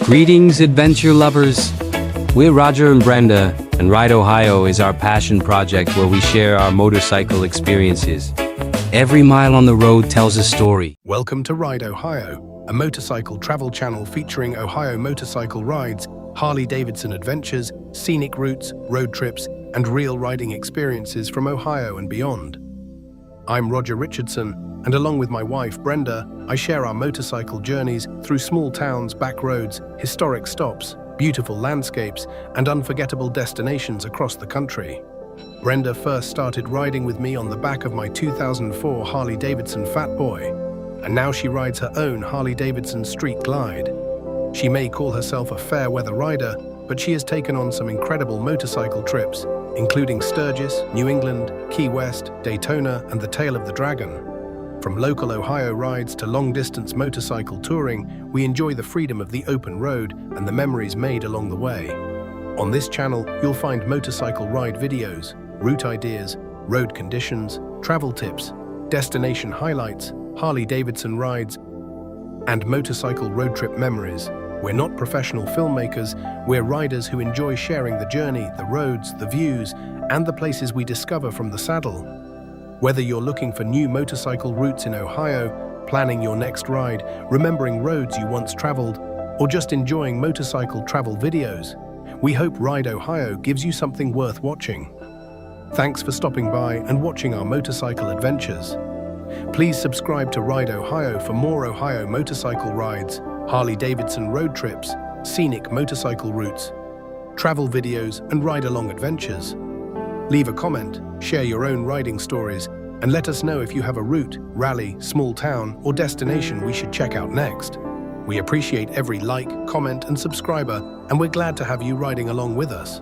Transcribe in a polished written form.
Greetings, adventure lovers. We're Roger and Brenda, and Ride Ohio is our passion project where we share our motorcycle experiences. Every mile on the road tells a story. Welcome to Ride Ohio, a motorcycle travel channel featuring Ohio motorcycle rides, Harley-Davidson adventures, scenic routes, road trips, and real riding experiences from Ohio and beyond. I'm Roger Richardson, and along with my wife Brenda, I share our motorcycle journeys through small towns, back roads, historic stops, beautiful landscapes, and unforgettable destinations across the country. Brenda first started riding with me on the back of my 2004 Harley-Davidson Fat Boy, and now she rides her own Harley-Davidson Street Glide. She may call herself a fair-weather rider, but she has taken on some incredible motorcycle trips, including Sturgis, New England, Key West, Daytona, and the Tail of the Dragon. From local Ohio rides to long-distance motorcycle touring, we enjoy the freedom of the open road and the memories made along the way. On this channel, you'll find motorcycle ride videos, route ideas, road conditions, travel tips, destination highlights, Harley-Davidson rides, and motorcycle road trip memories. We're not professional filmmakers, we're riders who enjoy sharing the journey, the roads, the views, and the places we discover from the saddle. Whether you're looking for new motorcycle routes in Ohio, planning your next ride, remembering roads you once traveled, or just enjoying motorcycle travel videos, we hope Ride Ohio gives you something worth watching. Thanks for stopping by and watching our motorcycle adventures. Please subscribe to Ride Ohio for more Ohio motorcycle rides, Harley-Davidson road trips, scenic motorcycle routes, travel videos, and ride-along adventures. Leave a comment, share your own riding stories, and let us know if you have a route, rally, small town, or destination we should check out next. We appreciate every like, comment, and subscriber, and we're glad to have you riding along with us.